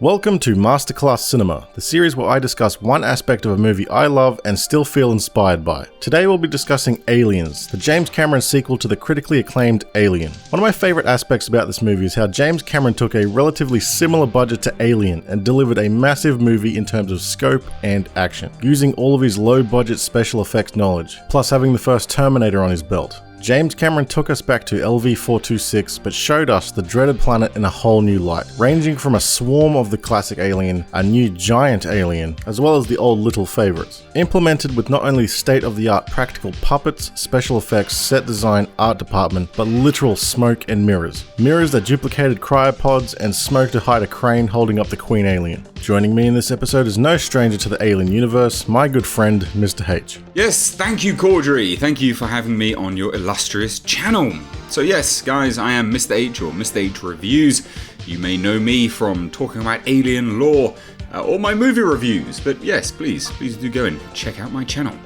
Welcome to Masterclass Cinema, the series where I discuss one aspect of a movie I love and still feel inspired by. Today we'll be discussing Aliens, the James Cameron sequel to the critically acclaimed Alien. One of my favourite aspects about this movie is how James Cameron took a relatively similar budget to Alien and delivered a massive movie in terms of scope and action, using all of his low-budget special effects knowledge, plus having the first Terminator on his belt. James Cameron took us back to LV-426 but showed us the dreaded planet in a whole new light, ranging from a swarm of the classic Alien, a new giant alien, as well as the old little favourites. Implemented with not only state-of-the-art practical puppets, special effects, set design, art department, but literal smoke and mirrors. Mirrors that duplicated cryopods and smoke to hide a crane holding up the Queen Alien. Joining me in this episode is no stranger to the Alien universe, my good friend, Mr. H. Yes, thank you, Cordery. Thank you for having me on your illustrious channel. So yes, guys, I am Mr. H or Mr. H Reviews. You may know me from talking about alien lore or my movie reviews, but yes, please do go and check out my channel.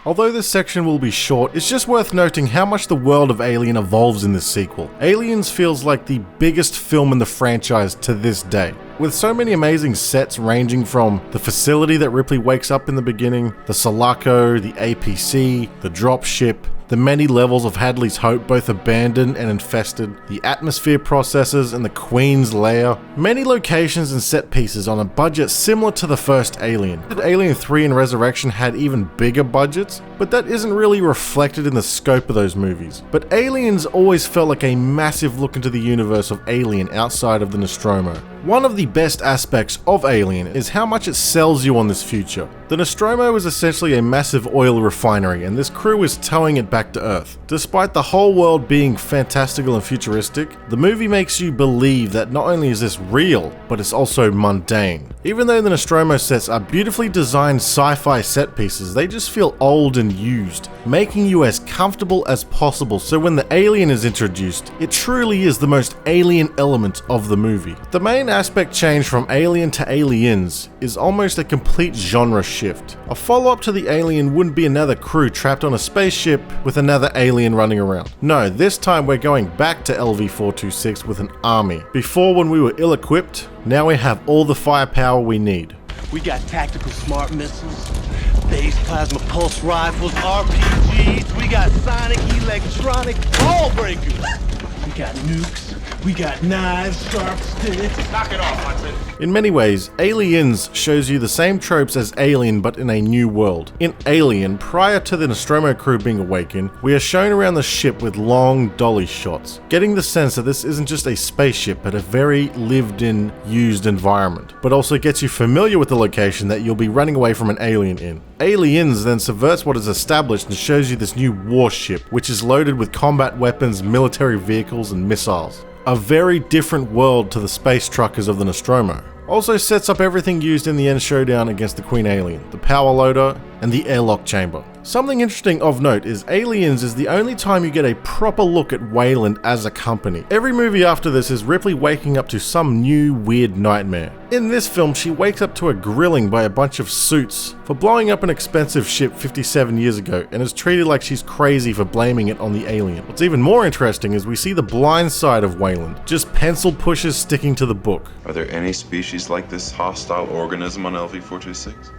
Although this section will be short, it's just worth noting how much the world of Alien evolves in this sequel. Aliens feels like the biggest film in the franchise to this day. With so many amazing sets ranging from the facility that Ripley wakes up in the beginning, the Sulaco, the APC, the dropship, the many levels of Hadley's Hope both abandoned and infested, the atmosphere processors and the Queen's lair, many locations and set pieces on a budget similar to the first Alien. Alien 3 and Resurrection had even bigger budgets, but that isn't really reflected in the scope of those movies. But Aliens always felt like a massive look into the universe of Alien outside of the Nostromo. One of the best aspects of Alien is how much it sells you on this future. The Nostromo is essentially a massive oil refinery, and this crew is towing it back to Earth. Despite the whole world being fantastical and futuristic, the movie makes you believe that not only is this real, but it's also mundane. Even though the Nostromo sets are beautifully designed sci-fi set pieces, they just feel old and used, making you as comfortable as possible so when the alien is introduced, it truly is the most alien element of the movie. The main aspect change from Alien to Aliens is almost a complete genre shift. A follow-up to the Alien wouldn't be another crew trapped on a spaceship with another alien running around. No, this time we're going back to LV-426 with an army. Before, when we were ill-equipped, now we have all the firepower we need. We got tactical smart missiles, phase plasma pulse rifles, RPGs, we got sonic, electronic, ball breakers. We got nukes, we got knives, sharp sticks. Knock it off, Hudson. In many ways, Aliens shows you the same tropes as Alien but in a new world. In Alien, prior to the Nostromo crew being awakened, we are shown around the ship with long dolly shots, getting the sense that this isn't just a spaceship but a very lived-in, used environment, but also gets you familiar with the location that you'll be running away from an alien in. Aliens then subverts what is established and shows you this new warship, which is loaded with combat weapons, military vehicles, and missiles. A very different world to the space truckers of the Nostromo. Also sets up everything used in the end showdown against the Queen Alien, the power loader, and the airlock chamber. Something interesting of note is Aliens is the only time you get a proper look at Weyland as a company. Every movie after this is Ripley waking up to some new weird nightmare. In this film, she wakes up to a grilling by a bunch of suits for blowing up an expensive ship 57 years ago and is treated like she's crazy for blaming it on the alien. What's even more interesting is we see the blind side of Weyland, just pencil pushes sticking to the book. Are there any species like this hostile organism on LV-426?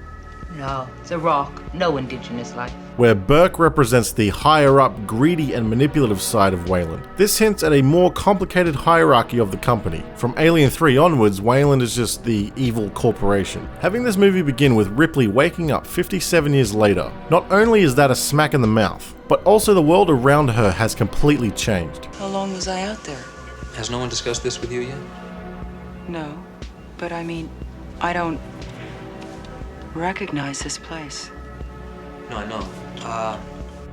No, it's a rock. No indigenous life. Where Burke represents the higher-up, greedy and manipulative side of Weyland. This hints at a more complicated hierarchy of the company. From Alien 3 onwards, Weyland is just the evil corporation. Having this movie begin with Ripley waking up 57 years later, not only is that a smack in the mouth, but also the world around her has completely changed. How long was I out there? Has no one discussed this with you yet? No, but I mean, I don't recognize this place. No, I know.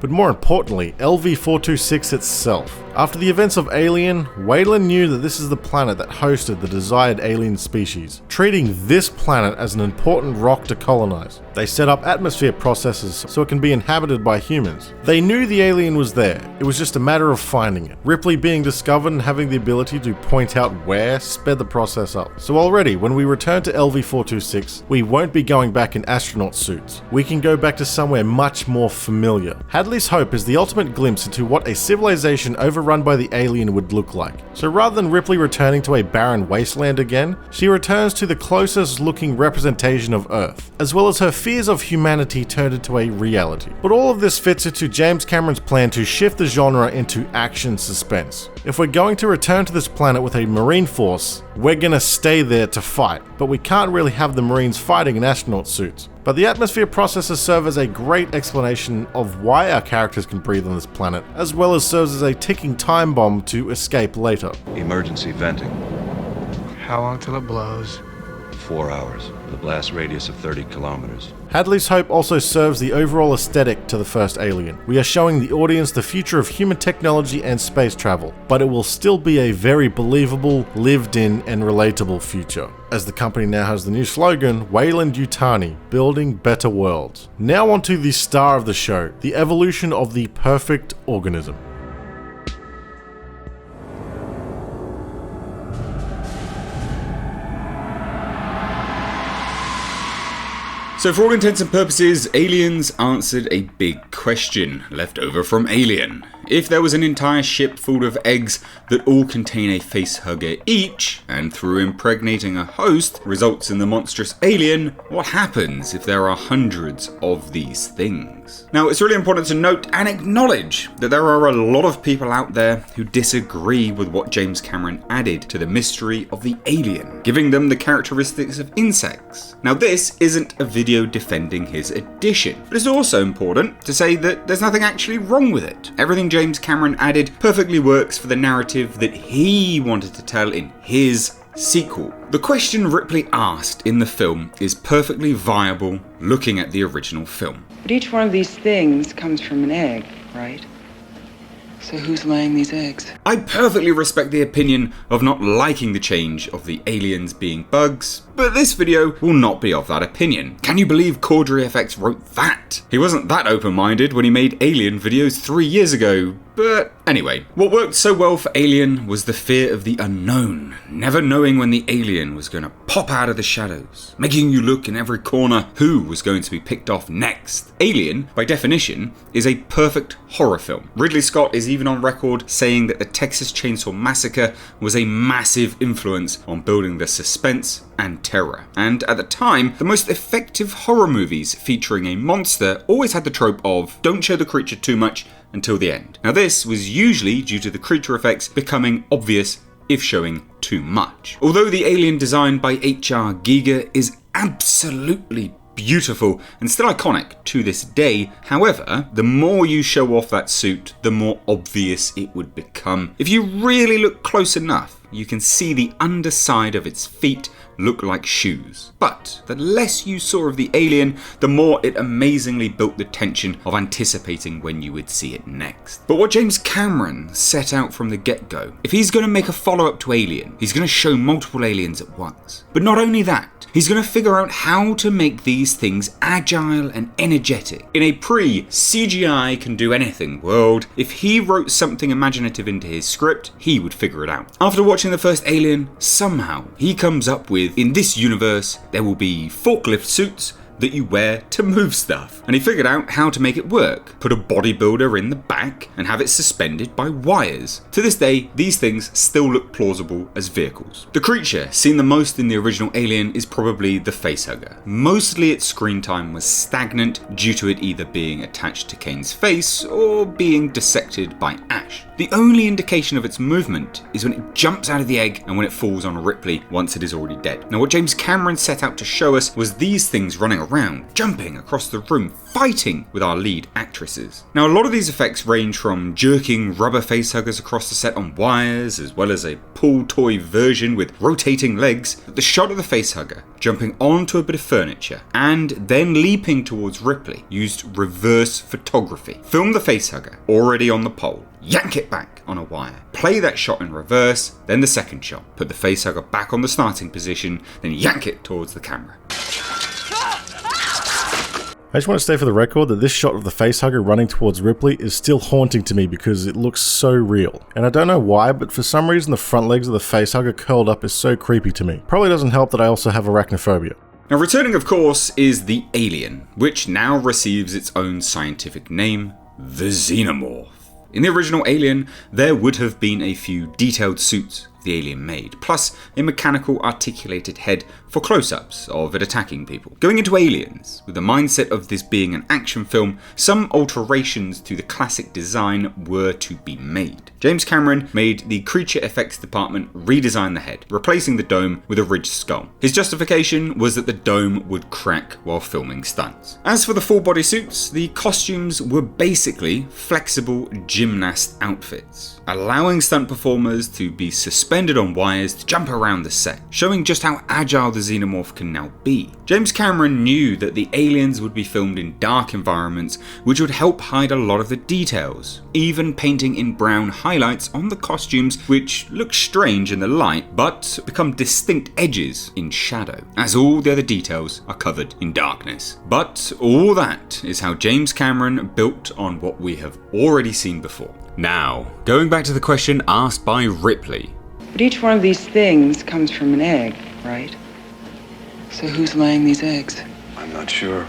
But more importantly, LV-426 itself. After the events of Alien, Weyland knew that this is the planet that hosted the desired alien species, treating this planet as an important rock to colonize. They set up atmosphere processes so it can be inhabited by humans. They knew the alien was there, it was just a matter of finding it. Ripley being discovered and having the ability to point out where sped the process up. So already, when we return to LV-426, we won't be going back in astronaut suits. We can go back to somewhere much more familiar. Hadley's Hope is the ultimate glimpse into what a civilization overrun by the alien would look like. So rather than Ripley returning to a barren wasteland again, she returns to the closest looking representation of Earth, as well as her fears of humanity turned into a reality. But all of this fits into James Cameron's plan to shift the genre into action suspense. If we're going to return to this planet with a marine force, we're gonna stay there to fight, but we can't really have the Marines fighting in astronaut suits. But the atmosphere processes serve as a great explanation of why our characters can breathe on this planet, as well as serves as a ticking time bomb to escape later. Emergency venting. How long till it blows? 4 hours, with a blast radius of 30 kilometers. Hadley's Hope also serves the overall aesthetic to the first Alien. We are showing the audience the future of human technology and space travel, but it will still be a very believable, lived-in, and relatable future. As the company now has the new slogan, Weyland-Yutani, building better worlds. Now onto the star of the show, the evolution of the perfect organism. So for all intents and purposes, Aliens answered a big question left over from Alien. If there was an entire ship full of eggs that all contain a facehugger each, and through impregnating a host results in the monstrous alien, what happens if there are hundreds of these things? Now, it's really important to note and acknowledge that there are a lot of people out there who disagree with what James Cameron added to the mystery of the alien, giving them the characteristics of insects. Now, this isn't a video defending his addition, but it's also important to say that there's nothing actually wrong with it. Everything James Cameron added perfectly works for the narrative that he wanted to tell in his sequel. The question Ripley asked in the film is perfectly viable looking at the original film. But each one of these things comes from an egg, right? So who's laying these eggs? I perfectly respect the opinion of not liking the change of the aliens being bugs, but this video will not be of that opinion. Can you believe CorderyFX wrote that? He wasn't that open-minded when he made Alien videos 3 years ago. But anyway, what worked so well for Alien was the fear of the unknown, never knowing when the alien was going to pop out of the shadows, making you look in every corner who was going to be picked off next. Alien, by definition, is a perfect horror film. Ridley Scott is even on record saying that the Texas Chainsaw Massacre was a massive influence on building the suspense and terror. And at the time, the most effective horror movies featuring a monster always had the trope of don't show the creature too much until the end. Now this was usually due to the creature effects becoming obvious if showing too much. Although the alien designed by H.R. Giger is absolutely beautiful and still iconic to this day, however, the more you show off that suit, the more obvious it would become. If you really look close enough, you can see the underside of its feet look like shoes. But the less you saw of the alien, the more it amazingly built the tension of anticipating when you would see it next. But what James Cameron set out from the get-go, if he's going to make a follow-up to Alien, he's going to show multiple aliens at once. But not only that, he's going to figure out how to make these things agile and energetic. In a pre-CGI can do anything world, if he wrote something imaginative into his script, he would figure it out. After watching the first Alien, somehow he comes up with, in this universe, there will be forklift suits that you wear to move stuff. And he figured out how to make it work. Put a bodybuilder in the back and have it suspended by wires. To this day, these things still look plausible as vehicles. The creature seen the most in the original Alien is probably the facehugger. Mostly its screen time was stagnant due to it either being attached to Kane's face or being dissected by Ash. The only indication of its movement is when it jumps out of the egg and when it falls on Ripley once it is already dead. Now what James Cameron set out to show us was these things running around, jumping across the room, fighting with our lead actresses. Now, a lot of these effects range from jerking rubber facehuggers across the set on wires, as well as a pool toy version with rotating legs. But the shot of the facehugger jumping onto a bit of furniture and then leaping towards Ripley used reverse photography. Film the facehugger already on the pole, yank it back on a wire, play that shot in reverse, then the second shot, put the facehugger back on the starting position, then yank it towards the camera. I just want to say for the record that this shot of the facehugger running towards Ripley is still haunting to me because it looks so real. And I don't know why, but for some reason the front legs of the facehugger curled up is so creepy to me. Probably doesn't help that I also have arachnophobia. Now, returning of course is the alien, which now receives its own scientific name, the Xenomorph. In the original Alien, there would have been a few detailed suits the alien made, plus a mechanical articulated head for close-ups of it attacking people. Going into Aliens, with the mindset of this being an action film, some alterations to the classic design were to be made. James Cameron made the creature effects department redesign the head, replacing the dome with a ridged skull. His justification was that the dome would crack while filming stunts. As for the full body suits, the costumes were basically flexible gymnast outfits, allowing stunt performers to be suspended on wires to jump around the set, showing just how agile the Xenomorph can now be. James Cameron knew that the aliens would be filmed in dark environments, which would help hide a lot of the details, even painting in brown highlights on the costumes which look strange in the light but become distinct edges in shadow, as all the other details are covered in darkness. But all that is how James Cameron built on what we have already seen before. Now, going back to the question asked by Ripley. But each one of these things comes from an egg, right? So who's laying these eggs? I'm not sure.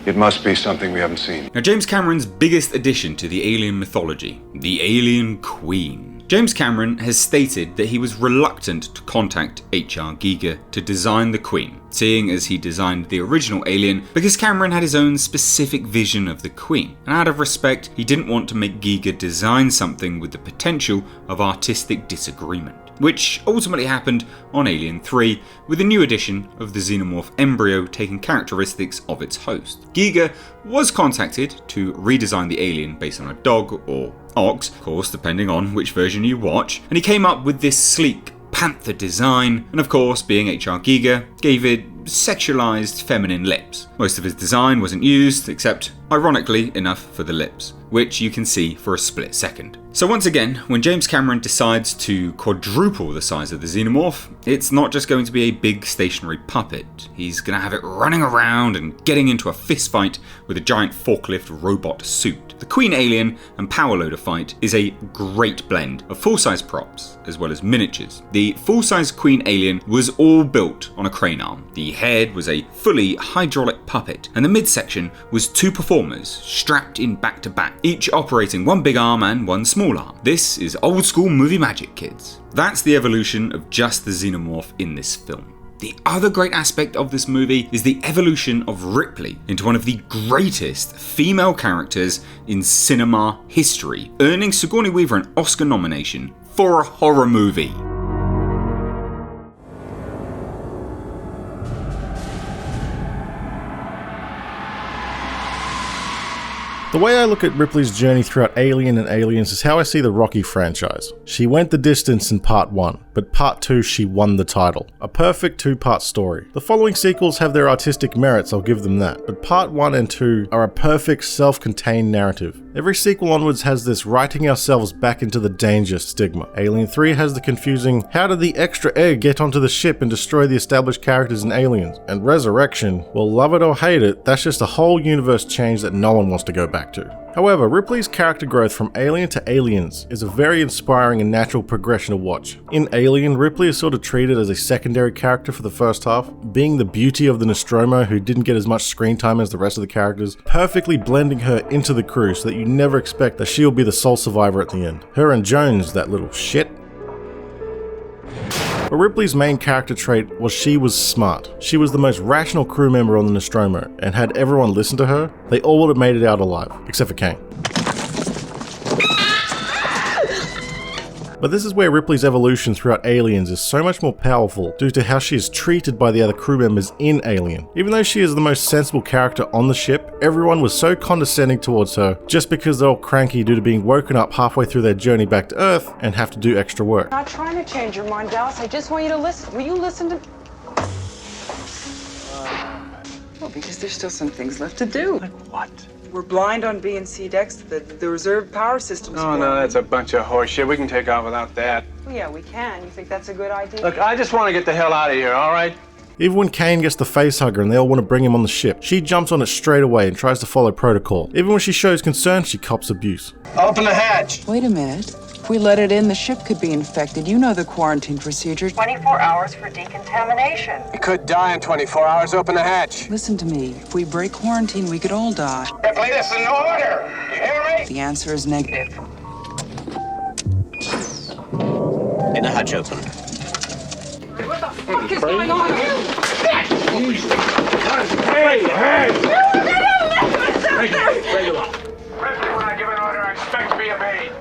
It must be something we haven't seen. Now, James Cameron's biggest addition to the alien mythology, the Alien Queen. James Cameron has stated that he was reluctant to contact H.R. Giger to design the Queen, seeing as he designed the original Alien, because Cameron had his own specific vision of the Queen, and out of respect, he didn't want to make Giger design something with the potential of artistic disagreement, which ultimately happened on Alien 3, with a new edition of the Xenomorph embryo taking characteristics of its host. Giger was contacted to redesign the alien based on a dog or ox, of course, depending on which version you watch, and he came up with this sleek panther design, and of course, being H.R. Giger, gave it sexualized feminine lips. Most of his design wasn't used, except ironically enough for the lips, which you can see for a split second. So once again, when James Cameron decides to quadruple the size of the Xenomorph, it's not just going to be a big stationary puppet. He's going to have it running around and getting into a fist fight with a giant forklift robot suit. The Queen Alien and Power Loader fight is a great blend of full-size props as well as miniatures. The full-size Queen Alien was all built on a crane arm. The head was a fully hydraulic puppet, and the midsection was two performers strapped in back to back, each operating one big arm and one small arm. This is old school movie magic, kids. That's the evolution of just the Xenomorph in this film. The other great aspect of this movie is the evolution of Ripley into one of the greatest female characters in cinema history, earning Sigourney Weaver an Oscar nomination for a horror movie. The way I look at Ripley's journey throughout Alien and Aliens is how I see the Rocky franchise. She went the distance in part 1, but part 2 she won the title. A perfect two-part story. The following sequels have their artistic merits, I'll give them that, but part 1 and 2 are a perfect self-contained narrative. Every sequel onwards has this writing ourselves back into the danger stigma. Alien 3 has the confusing, how did the extra egg get onto the ship and destroy the established characters in Aliens? And Resurrection, well, love it or hate it, that's just a whole universe change that no one wants to go back to. However, Ripley's character growth from Alien to Aliens is a very inspiring and natural progression to watch. In Alien, Ripley is sort of treated as a secondary character for the first half, being the beauty of the Nostromo who didn't get as much screen time as the rest of the characters, perfectly blending her into the crew so that you never expect that she'll be the sole survivor at the end. Her and Jones, that little shit. But Ripley's main character trait was she was smart. She was the most rational crew member on the Nostromo, and had everyone listened to her, they all would have made it out alive, except for Kane. But this is where Ripley's evolution throughout Aliens is so much more powerful due to how she is treated by the other crew members in Alien. Even though she is the most sensible character on the ship, everyone was so condescending towards her just because they're all cranky due to being woken up halfway through their journey back to Earth and have to do extra work. I'm not trying to change your mind, Dallas. I just want you to listen. Will you listen to... Well, because there's still some things left to do. Like what? We're blind on B and C decks. The reserve power system's Oh, no, that's a bunch of horse shit. We can take off without that. Well, yeah, we can. You think that's a good idea? Look, I just want to get the hell out of here, all right? Even when Kane gets the facehugger and they all want to bring him on the ship, she jumps on it straight away and tries to follow protocol. Even when she shows concern, she cops abuse. Open the hatch. Wait a minute. If we let it in, the ship could be infected. You know the quarantine procedure. 24 hours for decontamination. It could die in 24 hours. Open the hatch. Listen to me. If we break quarantine, we could all die. Ripley, this is an order. You hear me? The answer is negative. In the hatch open. What the fuck is going on here? Hey! Regular. Ripley, when I give an order, I expect to be obeyed.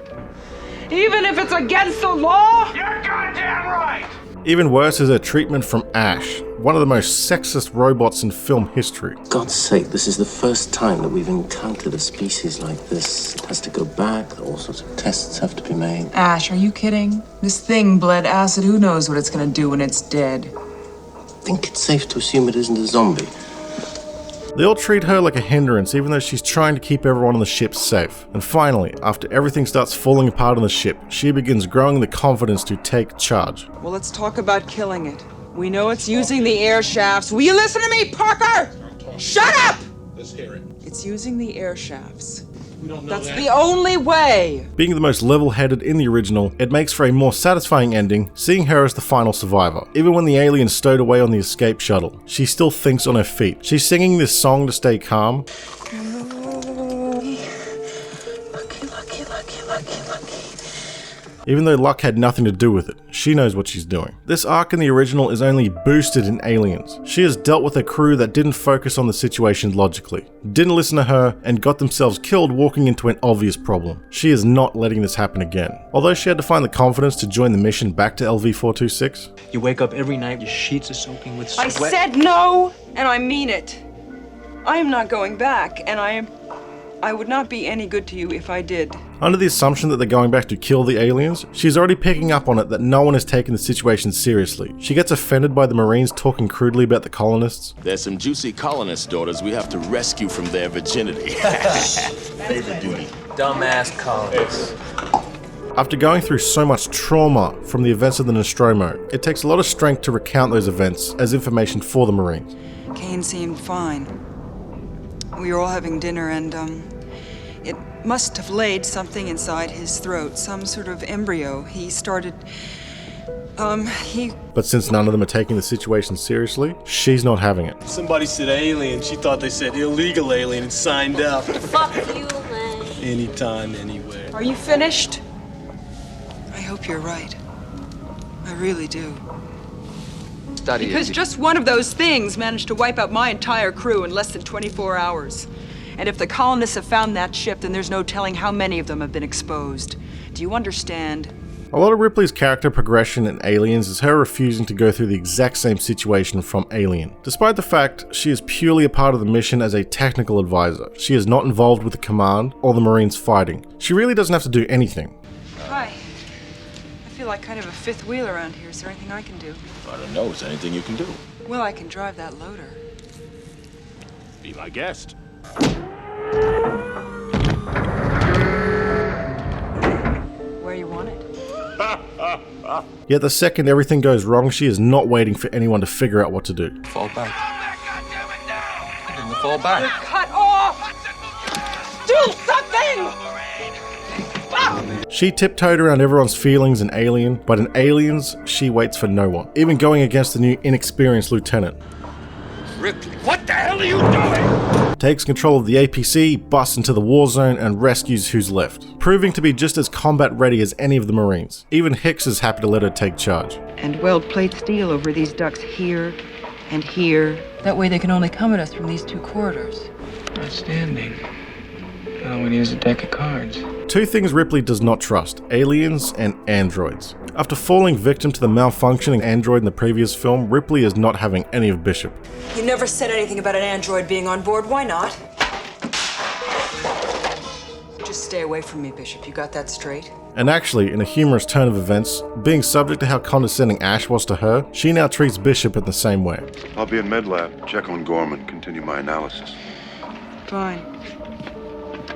Even if it's against the law? You're goddamn right! Even worse is her treatment from Ash, one of the most sexist robots in film history. God's sake, this is the first time that we've encountered a species like this. It has to go back, all sorts of tests have to be made. Ash, are you kidding? This thing bled acid. Who knows what it's gonna do when it's dead? I think it's safe to assume it isn't a zombie. They all treat her like a hindrance even though she's trying to keep everyone on the ship safe. And finally, after everything starts falling apart on the ship, she begins growing the confidence to take charge. Well, let's talk about killing it. We know it's using the air shafts. Will you listen to me, Parker? Shut up! Let's hear it. It's using the air shafts. That's the only way! Being the most level-headed in the original, it makes for a more satisfying ending, seeing her as the final survivor. Even when the alien stowed away on the escape shuttle, she still thinks on her feet. She's singing this song to stay calm. Even though luck had nothing to do with it, she knows what she's doing. This arc in the original is only boosted in Aliens. She has dealt with a crew that didn't focus on the situation logically, didn't listen to her, and got themselves killed walking into an obvious problem. She is not letting this happen again. Although she had to find the confidence to join the mission back to LV-426. You wake up every night, your sheets are soaking with sweat. I said no, and I mean it. I am not going back, and I would not be any good to you if I did. Under the assumption that they're going back to kill the aliens, she's already picking up on it that no one is taking the situation seriously. She gets offended by the Marines talking crudely about the colonists. There's some juicy colonist daughters we have to rescue from their virginity. Favorite duty. Dumbass colonists. After going through so much trauma from the events of the Nostromo, it takes a lot of strength to recount those events as information for the Marines. Kane seemed fine. We were all having dinner and, it must have laid something inside his throat, some sort of embryo. He started, But since none of them are taking the situation seriously, she's not having it. Somebody said alien. She thought they said illegal alien and signed up. Fuck you, man. Anytime, anywhere. Are you finished? I hope you're right. I really do. Study Because just one of those things managed to wipe out my entire crew in less than 24 hours. And if the colonists have found that ship, then there's no telling how many of them have been exposed. Do you understand? A lot of Ripley's character progression in Aliens is her refusing to go through the exact same situation from Alien. Despite the fact she is purely a part of the mission as a technical advisor, she is not involved with the command or the Marines fighting. She really doesn't have to do anything. Hi. I feel like kind of a fifth wheel around here. Is there anything I can do? I don't know, is there anything you can do? Well, I can drive that loader. Be my guest. Where you want it? Yet the second everything goes wrong, she is not waiting for anyone to figure out what to do. Fall back. Fall back. Cut off! Do something! She tiptoed around everyone's feelings in Alien, but in Aliens, she waits for no one, even going against the new inexperienced lieutenant. Ripley, what the hell are you doing? Takes control of the APC, busts into the war zone, and rescues who's left, proving to be just as combat ready as any of the Marines. Even Hicks is happy to let her take charge. And weld plate steel over these ducts here and here. That way they can only come at us from these two corridors. Outstanding. I would use a deck of cards. Two things Ripley does not trust: aliens and androids. After falling victim to the malfunctioning android in the previous film, Ripley is not having any of Bishop. You never said anything about an android being on board. Why not? Just stay away from me, Bishop. You got that straight? And actually, in a humorous turn of events, being subject to how condescending Ash was to her, she now treats Bishop in the same way. I'll be in med lab. Check on Gorman. Continue my analysis. Fine.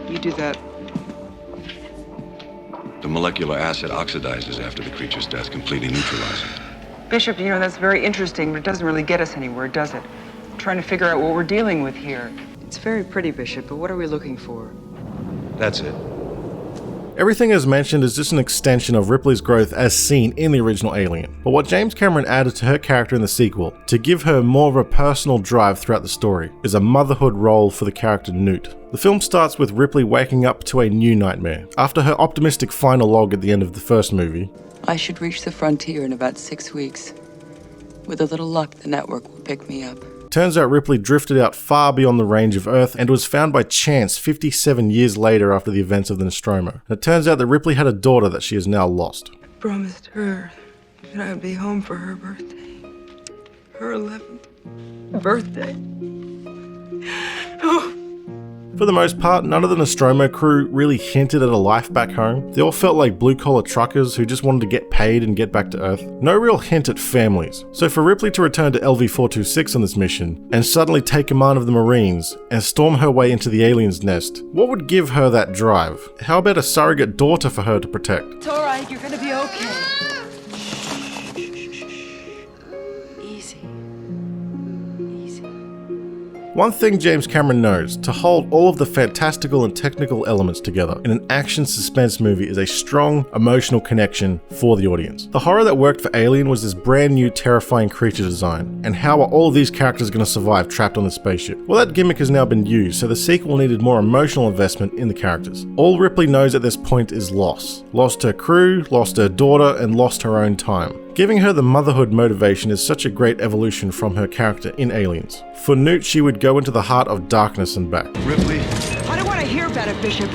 You do that. The molecular acid oxidizes after the creature's death, completely neutralizing. Bishop, you know, that's very interesting, but it doesn't really get us anywhere, does it? I'm trying to figure out what we're dealing with here. It's very pretty, Bishop, but what are we looking for? That's it. Everything as mentioned is just an extension of Ripley's growth as seen in the original Alien. But what James Cameron added to her character in the sequel, to give her more of a personal drive throughout the story, is a motherhood role for the character Newt. The film starts with Ripley waking up to a new nightmare. After her optimistic final log at the end of the first movie, I should reach the frontier in about 6 weeks. With a little luck, the network will pick me up. turns out Ripley drifted out far beyond the range of Earth and was found by chance 57 years later after the events of the Nostromo. And it turns out that Ripley had a daughter that she has now lost. I promised her that I would be home for her birthday. Her 11th birthday. Oh. For the most part, none of the Nostromo crew really hinted at a life back home. They all felt like blue-collar truckers who just wanted to get paid and get back to Earth. No real hint at families. So for Ripley to return to LV-426 on this mission, and suddenly take command of the Marines, and storm her way into the alien's nest, what would give her that drive? How about a surrogate daughter for her to protect? It's alright, you're gonna be okay. One thing James Cameron knows, to hold all of the fantastical and technical elements together in an action suspense movie is a strong emotional connection for the audience. The horror that worked for Alien was this brand new terrifying creature design, and how are all of these characters going to survive trapped on the spaceship? Well, that gimmick has now been used, so the sequel needed more emotional investment in the characters. All Ripley knows at this point is loss. Lost her crew, lost her daughter, and lost her own time. Giving her the motherhood motivation is such a great evolution from her character in Aliens. For Newt, she would go into the heart of darkness and back. Ripley? I don't want to hear about it, Bishop.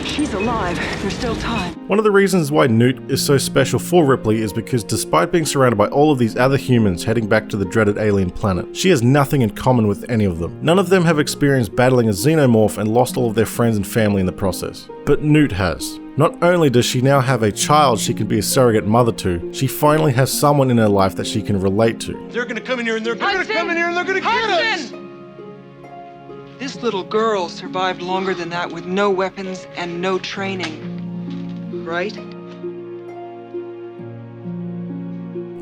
She's alive. There's still time. One of the reasons why Newt is so special for Ripley is because despite being surrounded by all of these other humans heading back to the dreaded alien planet, she has nothing in common with any of them. None of them have experienced battling a xenomorph and lost all of their friends and family in the process. But Newt has. Not only does she now have a child she can be a surrogate mother to, she finally has someone in her life that she can relate to. They're gonna come in here and they're gonna come in here and they're gonna get us! This little girl survived longer than that with no weapons and no training. Right?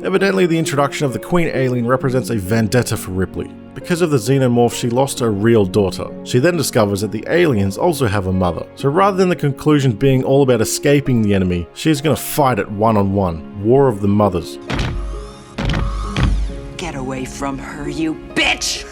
Evidently, the introduction of the Queen Alien represents a vendetta for Ripley. Because of the xenomorph, she lost her real daughter. She then discovers that the aliens also have a mother. So rather than the conclusion being all about escaping the enemy, she's gonna fight it one-on-one. War of the Mothers. Get away from her, you bitch!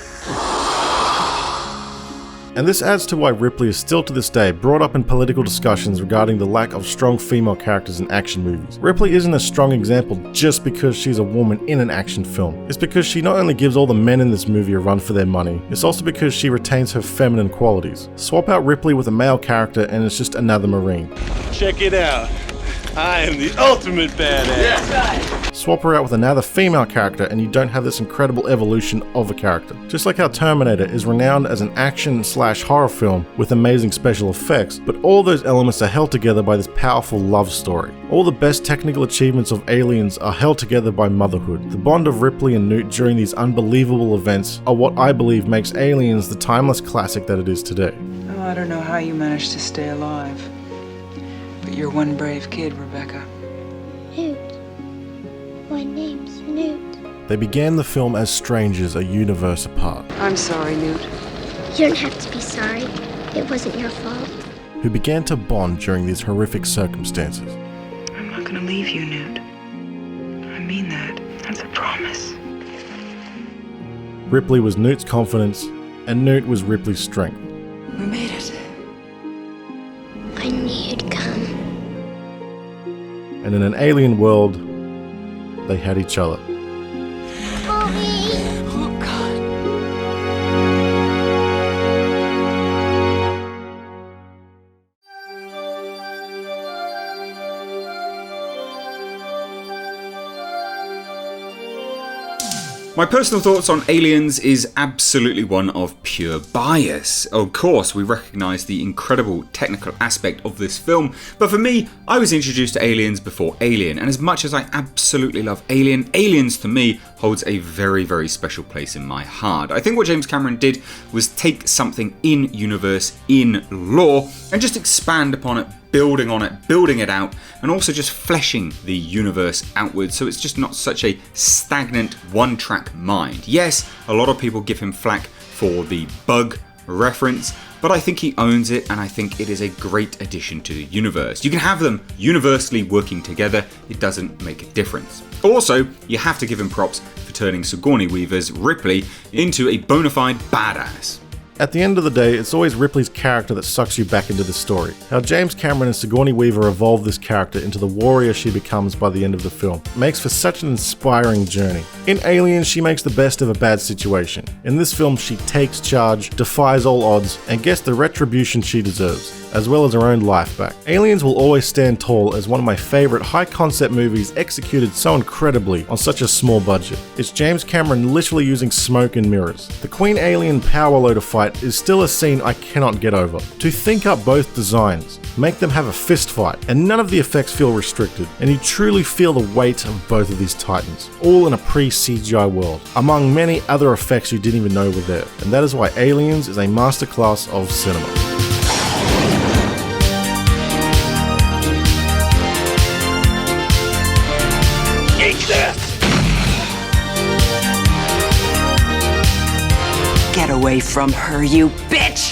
And this adds to why Ripley is still to this day brought up in political discussions regarding the lack of strong female characters in action movies. Ripley isn't a strong example just because she's a woman in an action film. It's because she not only gives all the men in this movie a run for their money, it's also because she retains her feminine qualities. Swap out Ripley with a male character and it's just another Marine. Check it out. I am the ultimate badass. Yeah. Swap her out with another female character and you don't have this incredible evolution of a character. Just like how Terminator is renowned as an action/horror film with amazing special effects, but all those elements are held together by this powerful love story. All the best technical achievements of Aliens are held together by motherhood. The bond of Ripley and Newt during these unbelievable events are what I believe makes Aliens the timeless classic that it is today. Oh, I don't know how you managed to stay alive. But you're one brave kid, Rebecca. Newt. My name's Newt. They began the film as strangers a universe apart. I'm sorry, Newt. You don't have to be sorry. It wasn't your fault. Who began to bond during these horrific circumstances. I'm not gonna leave you, Newt. I mean that. That's a promise. Ripley was Newt's confidence, and Newt was Ripley's strength. We made it. I knew you'd come. And in an alien world, they had each other. Oh, God. My personal thoughts on Aliens is absolutely one of pure bias. Of course, we recognise the incredible technical aspect of this film, but for me, I was introduced to Aliens before Alien, and as much as I absolutely love Alien, Aliens to me holds a very, very special place in my heart. I think what James Cameron did was take something in universe, in lore, and just expand upon it, building on it, building it out, and also just fleshing the universe outwards so it's just not such a stagnant one-track mind. Yes, a lot of people give him flack for the bug reference, but I think he owns it, and I think it is a great addition to the universe. You can have them universally working together, it doesn't make a difference. Also, you have to give him props for turning Sigourney Weaver's Ripley into a bona fide badass. At the end of the day, it's always Ripley's character that sucks you back into the story. How James Cameron and Sigourney Weaver evolve this character into the warrior she becomes by the end of the film makes for such an inspiring journey. In Alien, she makes the best of a bad situation. In this film, she takes charge, defies all odds, and gets the retribution she deserves, as well as her own life back. Aliens will always stand tall as one of my favourite high-concept movies executed so incredibly on such a small budget. It's James Cameron literally using smoke and mirrors. The Queen Alien power loader fight is still a scene I cannot get over. To think up both designs, make them have a fist fight, and none of the effects feel restricted, and you truly feel the weight of both of these titans, all in a pre-CGI world, among many other effects you didn't even know were there. And that is why Aliens is a masterclass of cinema. Get away from her, you bitch!